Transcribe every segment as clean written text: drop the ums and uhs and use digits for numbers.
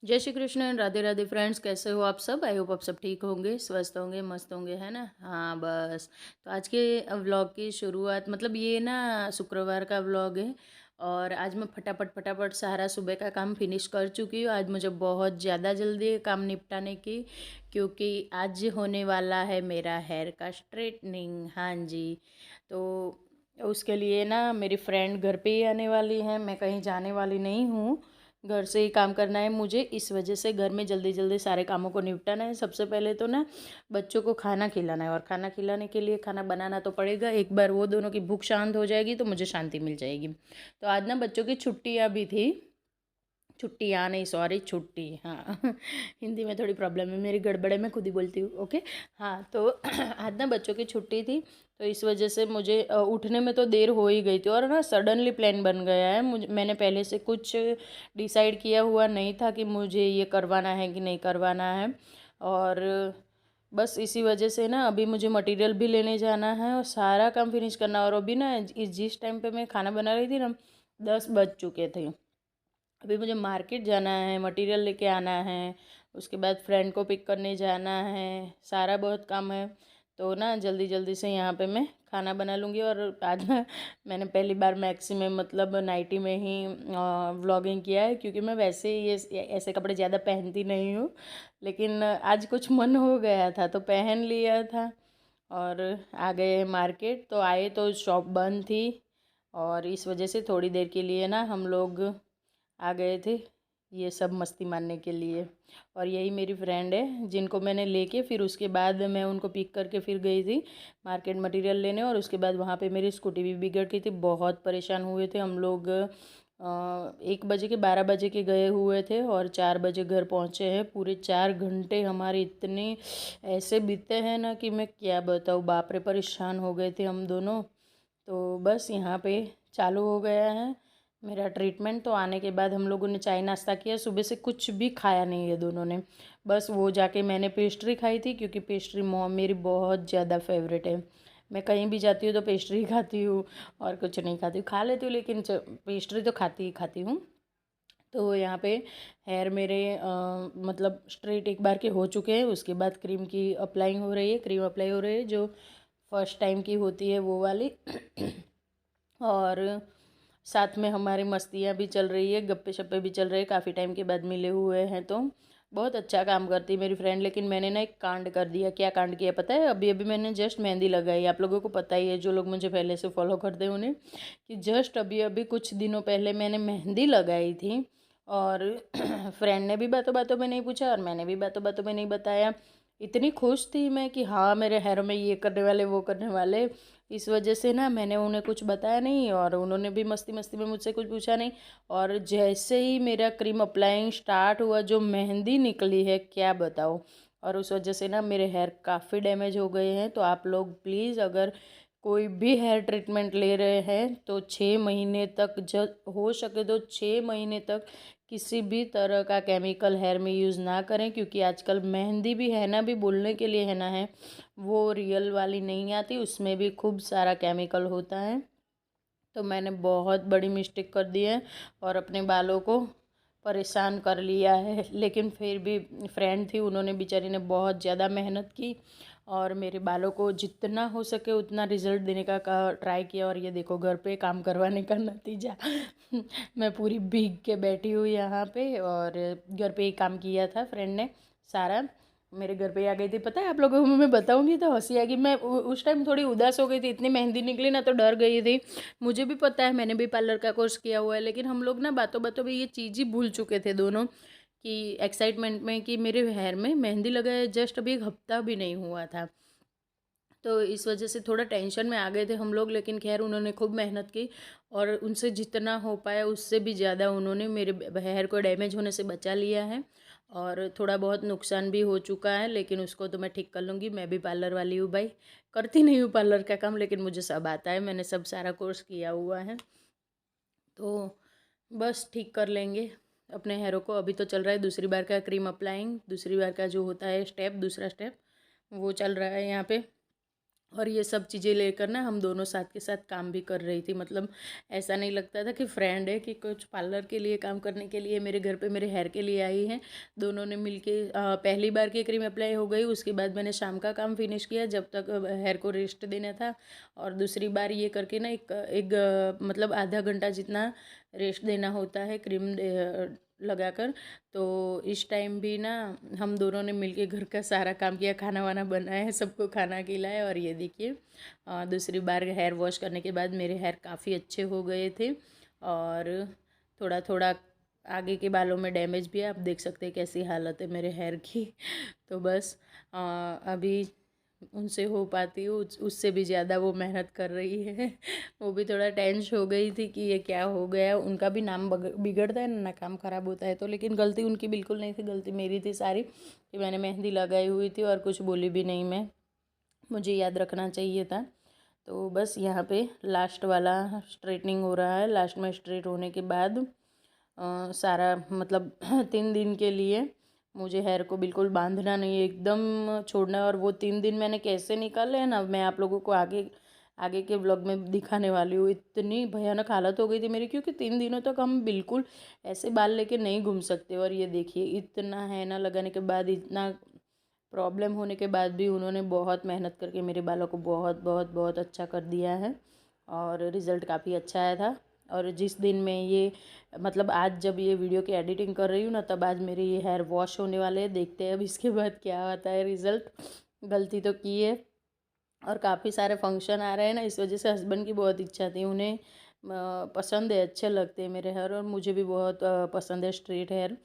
जय श्री कृष्ण, राधे राधे फ्रेंड्स। कैसे हो आप सब? आई होप आप सब ठीक होंगे, स्वस्थ होंगे, मस्त होंगे, है ना। हाँ बस। तो आज के व्लॉग की शुरुआत, मतलब ये ना शुक्रवार का व्लॉग है। और आज मैं फटाफट फटाफट सारा सुबह का काम फिनिश कर चुकी हूँ। आज मुझे बहुत ज़्यादा जल्दी है काम निपटाने की, क्योंकि आज होने वाला है मेरा हेयर का स्ट्रेटनिंग। हाँ जी। तो उसके लिए ना मेरी फ्रेंड घर पे ही आने वाली है, मैं कहीं जाने वाली नहीं हूँ। घर से ही काम करना है मुझे, इस वजह से घर में जल्दी जल्दी सारे कामों को निपटाना है। सबसे पहले तो ना बच्चों को खाना खिलाना है, और खाना खिलाने के लिए खाना बनाना तो पड़ेगा। एक बार वो दोनों की भूख शांत हो जाएगी तो मुझे शांति मिल जाएगी। तो आज ना बच्चों की छुट्टियाँ भी थी। छुट्टियाँ नहीं, सॉरी, छुट्टी, हाँ। हिंदी में थोड़ी प्रॉब्लम है मेरी, गड़बड़े में खुद ही बोलती हूँ। ओके। हाँ तो आज ना बच्चों की छुट्टी थी, तो इस वजह से मुझे उठने में तो देर हो ही गई थी। और ना सडनली प्लान बन गया है, मुझे मैंने पहले से कुछ डिसाइड किया हुआ नहीं था कि मुझे ये करवाना है कि नहीं करवाना है। और बस इसी वजह से ना अभी मुझे मटेरियल भी लेने जाना है और सारा काम फिनिश करना। और अभी ना जिस टाइम पे मैं खाना बना रही थी ना, 10 बज चुके थे। अभी मुझे मार्केट जाना है, मटेरियल लेके आना है, उसके बाद फ्रेंड को पिक करने जाना है, सारा बहुत काम है। तो ना जल्दी जल्दी से यहाँ पे मैं खाना बना लूँगी। और आज ना मैंने पहली बार मैक्सी में, मतलब नाइटी में ही व्लॉगिंग किया है, क्योंकि मैं वैसे ये ऐसे कपड़े ज़्यादा पहनती नहीं हूँ। लेकिन आज कुछ मन हो गया था तो पहन लिया था। और आ गए मार्केट, तो आए तो शॉप बंद थी। और इस वजह से थोड़ी देर के लिए ना हम लोग आ गए थे ये सब मस्ती मारने के लिए। और यही मेरी फ्रेंड है जिनको मैंने लेके, फिर उसके बाद मैं उनको पिक करके फिर गई थी मार्केट मटेरियल लेने। और उसके बाद वहाँ पे मेरी स्कूटी भी बिगड़ गई थी, बहुत परेशान हुए थे हम लोग। 1 बजे के 12 बजे के गए हुए थे और 4 बजे घर पहुँचे हैं। पूरे 4 घंटे हमारे इतने ऐसे बीते हैं ना कि मैं क्या बताऊँ, बाप रे, परेशान हो गए थे हम दोनों। तो बस यहाँ पे चालू हो गया है मेरा ट्रीटमेंट। तो आने के बाद हम लोगों ने चाय नाश्ता किया, सुबह से कुछ भी खाया नहीं है दोनों ने। बस वो जाके मैंने पेस्ट्री खाई थी, क्योंकि पेस्ट्री मॉम मेरी बहुत ज़्यादा फेवरेट है। मैं कहीं भी जाती हूँ तो पेस्ट्री खाती हूँ, और कुछ नहीं खाती हूँ, खा लेती हूँ लेकिन पेस्ट्री तो खाती ही खाती हूँ। तो यहाँ पे हेयर मेरे मतलब स्ट्रेट एक बार के हो चुके हैं। उसके बाद क्रीम की अप्लाइंग हो रही है, क्रीम अप्लाई हो रही है जो फर्स्ट टाइम की होती है वो वाली। और साथ में हमारी मस्तियाँ भी चल रही है, गप्पे शप्पे भी चल रहे हैं, काफ़ी टाइम के बाद मिले हुए हैं। तो बहुत अच्छा काम करती है मेरी फ्रेंड। लेकिन मैंने ना एक कांड कर दिया। क्या कांड किया पता है? अभी अभी मैंने जस्ट मेहंदी लगाई। आप लोगों को पता ही है, जो लोग मुझे पहले से फॉलो करते हैं उन्हें, कि जस्ट अभी अभी कुछ दिनों पहले मैंने मेहंदी लगाई थी। और फ्रेंड ने भी बातों बातों में नहीं पूछा और मैंने भी बातों बातों में नहीं बताया। इतनी खुश थी मैं कि हाँ मेरे हेयर में ये करने वाले वो करने वाले। इस वजह से ना मैंने उन्हें कुछ बताया नहीं, और उन्होंने भी मस्ती मस्ती में मुझसे कुछ पूछा नहीं। और जैसे ही मेरा क्रीम अप्लाइंग स्टार्ट हुआ, जो मेहंदी निकली है क्या बताओ। और उस वजह से ना मेरे हेयर काफ़ी डैमेज हो गए हैं। तो आप लोग प्लीज़, अगर कोई भी हेयर ट्रीटमेंट ले रहे हैं तो 6 महीने तक, जब हो सके तो 6 महीने तक किसी भी तरह का केमिकल हेयर में यूज़ ना करें। क्योंकि आजकल मेहंदी भी है ना, भी बोलने के लिए है ना, है वो रियल वाली नहीं आती, उसमें भी खूब सारा केमिकल होता है। तो मैंने बहुत बड़ी मिस्टेक कर दी है और अपने बालों को परेशान कर लिया है। लेकिन फिर भी फ्रेंड थी, उन्होंने बेचारी ने बहुत ज़्यादा मेहनत की और मेरे बालों को जितना हो सके उतना रिजल्ट देने का ट्राई किया। और ये देखो घर पे काम करवाने का नतीजा। मैं पूरी भीग के बैठी हुई यहाँ पे, और घर पे ही काम किया था फ्रेंड ने सारा। मेरे घर पे आ गई थी, पता है आप लोगों को मैं बताऊंगी तो हंसी आएगी। मैं उस टाइम थोड़ी उदास हो गई थी, इतनी मेहंदी निकली ना तो डर गई थी। मुझे भी पता है, मैंने भी पार्लर का कोर्स किया हुआ है, लेकिन हम लोग ना बातों बातों में ये चीज़ ही भूल चुके थे दोनों, कि एक्साइटमेंट में, कि मेरे हेयर में मेहंदी लगाए जस्ट अभी 1 हफ्ता भी नहीं हुआ था। तो इस वजह से थोड़ा टेंशन में आ गए थे हम लोग। लेकिन खैर उन्होंने खूब मेहनत की, और उनसे जितना हो पाया उससे भी ज़्यादा उन्होंने मेरे हेयर को डैमेज होने से बचा लिया है। और थोड़ा बहुत नुकसान भी हो चुका है, लेकिन उसको तो मैं ठीक कर लूँगी। मैं भी पार्लर वाली हूँ भाई, करती नहीं हूँ पार्लर का काम, लेकिन मुझे सब आता है, मैंने सब सारा कोर्स किया हुआ है। तो बस ठीक कर लेंगे अपने हेयरों को। अभी तो चल रहा है दूसरी बार का क्रीम अप्लाइंग, दूसरी बार का जो होता है स्टेप, दूसरा स्टेप वो चल रहा है यहाँ पे। और ये सब चीज़ें लेकर ना हम दोनों साथ के साथ काम भी कर रही थी। मतलब ऐसा नहीं लगता था कि फ्रेंड है कि कुछ पार्लर के लिए काम करने के लिए मेरे घर पे मेरे हेयर के लिए आई है। दोनों ने मिलके पहली बार की क्रीम अप्लाई हो गई, उसके बाद मैंने शाम का काम फिनिश किया जब तक हेयर को रेस्ट देना था। और दूसरी बार ये करके ना मतलब आधा घंटा जितना रेस्ट देना होता है क्रीम लगाकर। तो इस टाइम भी ना हम दोनों ने मिलके घर का सारा काम किया, खाना वाना बनाया, सबको खाना खिलाया। और ये देखिए दूसरी बार हेयर वॉश करने के बाद मेरे हेयर काफ़ी अच्छे हो गए थे। और थोड़ा थोड़ा आगे के बालों में डैमेज भी है, आप देख सकते हैं कैसी हालत है मेरे हेयर की। तो बस अभी उनसे हो पाती हूँ, उससे भी ज़्यादा वो मेहनत कर रही है। वो भी थोड़ा टेंश हो गई थी कि ये क्या हो गया। उनका भी नाम बिगड़ता है ना, काम ख़राब होता है तो। लेकिन गलती उनकी बिल्कुल नहीं थी, गलती मेरी थी सारी कि मैंने मेहंदी लगाई हुई थी और कुछ बोली भी नहीं मैं, मुझे याद रखना चाहिए था। तो बस यहाँ पे लास्ट वाला स्ट्रेटनिंग हो रहा है। लास्ट में स्ट्रेट होने के बाद सारा मतलब 3 दिन के लिए मुझे हेयर को बिल्कुल बांधना नहीं है, एकदम छोड़ना है। और वो 3 दिन मैंने कैसे निकाले हैं ना, मैं आप लोगों को आगे आगे के व्लॉग में दिखाने वाली हूँ। इतनी भयानक हालत हो गई थी मेरी, क्योंकि 3 दिनों तक हम बिल्कुल ऐसे बाल लेके नहीं घूम सकते। और ये देखिए इतना हैना लगाने के बाद, इतना प्रॉब्लम होने के बाद भी उन्होंने बहुत मेहनत करके मेरे बालों को बहुत बहुत बहुत अच्छा कर दिया है। और रिज़ल्ट काफ़ी अच्छा आया था। और जिस दिन मैं ये मतलब आज जब ये वीडियो की एडिटिंग कर रही हूँ ना, तब आज मेरे ये हेयर वॉश होने वाले हैं। देखते हैं अब इसके बाद क्या आता है रिज़ल्ट। गलती तो की है और काफ़ी सारे फंक्शन आ रहे हैं ना, इस वजह से हस्बैंड की बहुत इच्छा थी, उन्हें पसंद है, अच्छे लगते हैं मेरे हेयर। और मुझे भी बहुत पसंद है स्ट्रेट हेयर।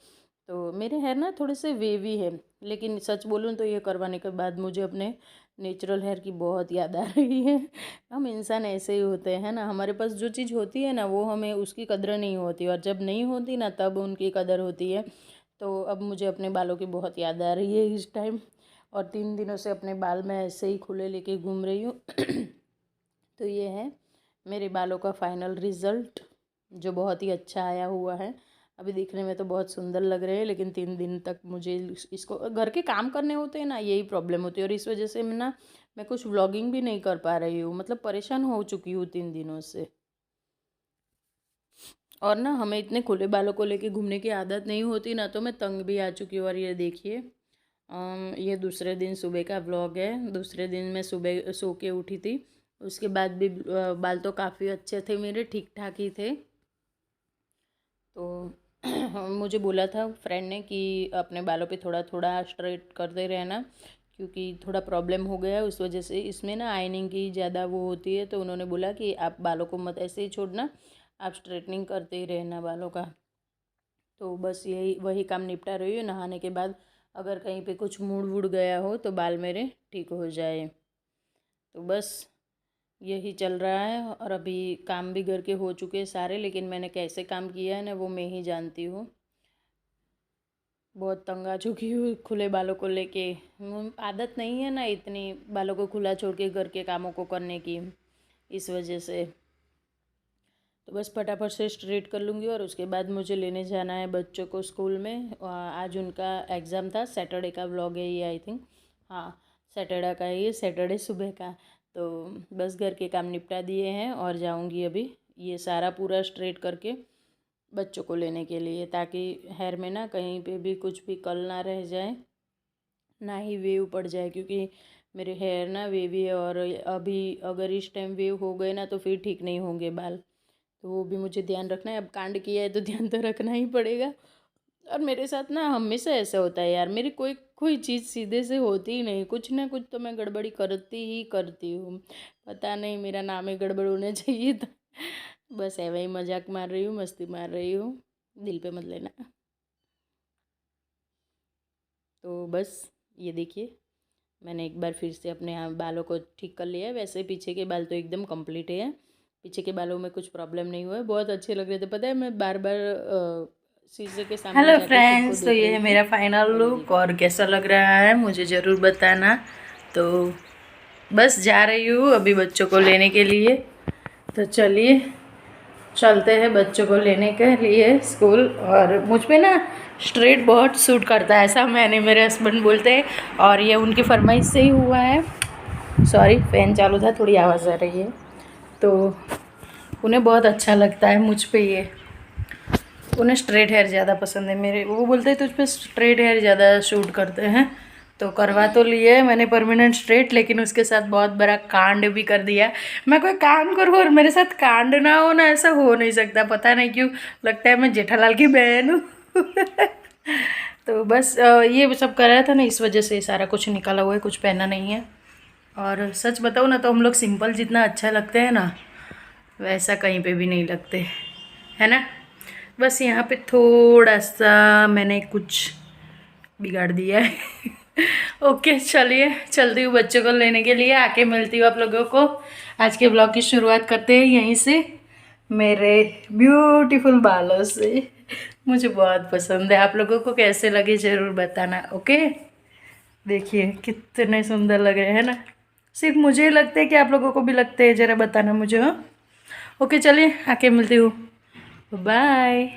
तो मेरे हेयर ना थोड़े से वेवी है, लेकिन सच बोलूँ तो ये करवाने के बाद मुझे अपने नेचुरल हेयर की बहुत याद आ रही है। हम इंसान ऐसे ही होते हैं ना, हमारे पास जो चीज़ होती है ना वो हमें उसकी कदर नहीं होती, और जब नहीं होती ना तब उनकी कदर होती है। तो अब मुझे अपने बालों की बहुत याद आ रही है इस टाइम। और 3 दिनों से अपने बाल मैं ऐसे ही खुले लेके घूम रही हूँ। तो ये है मेरे बालों का फाइनल रिज़ल्ट, जो बहुत ही अच्छा आया हुआ है। अभी दिखने में तो बहुत सुंदर लग रहे हैं, लेकिन 3 दिन तक मुझे इसको घर के काम करने होते हैं ना, यही प्रॉब्लम होती है। और इस वजह से मैं कुछ व्लॉगिंग भी नहीं कर पा रही हूँ, मतलब परेशान हो चुकी हूँ 3 दिनों से। और ना हमें इतने खुले बालों को लेके घूमने की आदत नहीं होती ना, तो मैं तंग भी आ चुकी हूँ। और ये देखिए ये दूसरे दिन सुबह का व्लॉग है। दूसरे दिन मैं सुबह सो के उठी थी, उसके बाद भी बाल तो काफ़ी अच्छे थे मेरे, ठीक ठाक ही थे। तो मुझे बोला था फ्रेंड ने कि अपने बालों पे थोड़ा थोड़ा स्ट्रेट करते रहना, क्योंकि थोड़ा प्रॉब्लम हो गया है उस वजह से। इसमें ना आयनिंग की ज़्यादा वो होती है, तो उन्होंने बोला कि आप बालों को मत ऐसे ही छोड़ना, आप स्ट्रेटनिंग करते ही रहना बालों का। तो बस यही वही काम निपटा रही हूँ नहाने के बाद। अगर कहीं पे कुछ मुड़ वुड़ गया हो तो बाल मेरे ठीक हो जाए। तो बस यही चल रहा है। और अभी काम भी घर के हो चुके हैं सारे, लेकिन मैंने कैसे काम किया है ना वो मैं ही जानती हूँ। बहुत तंग आ चुकी हूँ खुले बालों को लेके। आदत नहीं है ना इतनी बालों को खुला छोड़ के घर के कामों को करने की, इस वजह से। तो बस फटाफट से स्ट्रेट कर लूँगी और उसके बाद मुझे लेने जाना है बच्चों को स्कूल में। आज उनका एग्ज़ाम था, सैटरडे का व्लॉग है ये आई थिंक। हाँ, सैटरडे का है ये, सैटरडे सुबह का। तो बस घर के काम निपटा दिए हैं और जाऊँगी अभी ये सारा पूरा स्ट्रेट करके बच्चों को लेने के लिए, ताकि हेयर में ना कहीं पे भी कुछ भी कर्ल ना रह जाए, ना ही वेव पड़ जाए। क्योंकि मेरे हेयर ना वेवी है, और अभी अगर इस टाइम वेव हो गए ना तो फिर ठीक नहीं होंगे बाल। तो वो भी मुझे ध्यान रखना है। अब कांड किया है तो ध्यान तो रखना ही पड़ेगा। और मेरे साथ ना हमेशा ऐसा होता है यार, मेरी कोई कोई चीज़ सीधे से होती ही नहीं, कुछ ना कुछ तो मैं गड़बड़ी करती ही करती हूँ। पता नहीं मेरा नाम ही गड़बड़ होना चाहिए था। बस ऐसे ही मजाक मार रही हूँ, मस्ती मार रही हूँ, दिल पे मत लेना। तो बस ये देखिए मैंने एक बार फिर से अपने बालों को ठीक कर लिया है। वैसे पीछे के बाल तो एकदम कंप्लीट है, पीछे के बालों में कुछ प्रॉब्लम नहीं हुआ है, बहुत अच्छे लग रहे थे। पता है मैं बार बार शीशे के सामने हेलो जाके खुद को फ्रेंड्स, तो देख ये रही है थी। मेरा फाइनल और ये लुक, देखिए और कैसा लग रहा है मुझे ज़रूर बताना। तो बस जा रही हूँ अभी बच्चों को लेने के लिए। तो चलिए चलते हैं बच्चों को लेने के लिए स्कूल। और मुझ पे ना स्ट्रेट बहुत सूट करता है, ऐसा मैंने मेरे हस्बैंड बोलते हैं, और ये उनकी फरमाइश से ही हुआ है। सॉरी फ़ैन चालू था, थोड़ी आवाज़ आ रही है। तो उन्हें बहुत अच्छा लगता है मुझ पे ये, उन्हें स्ट्रेट हेयर ज़्यादा पसंद है मेरे। वो बोलते हैं तुझ पे स्ट्रेट हेयर ज़्यादा शूट करते हैं। तो करवा तो लिए मैंने परमानेंट स्ट्रेट, लेकिन उसके साथ बहुत बड़ा कांड भी कर दिया। मैं कोई काम करूँ और मेरे साथ कांड ना हो ना, ऐसा हो नहीं सकता। पता नहीं क्यों लगता है मैं जेठालाल की बहन हूँ। तो बस ये सब कर रहा था ना, इस वजह से सारा कुछ निकाला हुआ है, कुछ पहना नहीं है। और सच बताऊँ ना तो हम लोग सिंपल जितना अच्छा लगते हैं ना, वैसा कहीं पे भी नहीं लगते, है ना। बस यहाँ पे थोड़ा सा मैंने कुछ बिगाड़ दिया है। ओके चलिए, चलती हूँ बच्चों को लेने के लिए, आके मिलती हूँ आप लोगों को। आज के ब्लॉग की शुरुआत करते हैं यहीं से, मेरे ब्यूटीफुल बालों से। मुझे बहुत पसंद है, आप लोगों को कैसे लगे ज़रूर बताना। ओके, देखिए कितने सुंदर लग रहे हैं ना। सिर्फ मुझे ही लगते हैं कि आप लोगों को भी लगते हैं, ज़रा बताना मुझे। हाँ ओके चलिए, आके मिलती हूँ, बाय।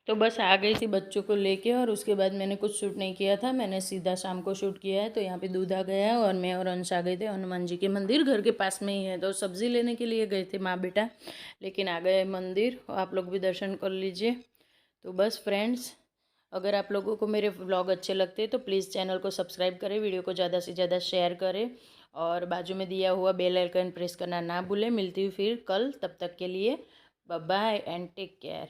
तो बस आ गई थी बच्चों को लेके, और उसके बाद मैंने कुछ शूट नहीं किया था, मैंने सीधा शाम को शूट किया है। तो यहाँ पे दूध आ गया है और मैं और अंश आ गए थे हनुमान जी के मंदिर, घर के पास में ही है। तो सब्ज़ी लेने के लिए गए थे माँ बेटा, लेकिन आ गए मंदिर। आप लोग भी दर्शन कर लीजिए। तो बस फ्रेंड्स, अगर आप लोगों को मेरे व्लॉग अच्छे लगते हैं तो प्लीज़ चैनल को सब्सक्राइब करें, वीडियो को ज़्यादा से ज़्यादा शेयर करें, और बाजू में दिया हुआ बेल आइकन प्रेस करना ना भूलें। मिलती हूँ फिर कल, तब तक के लिए bye bye and take care.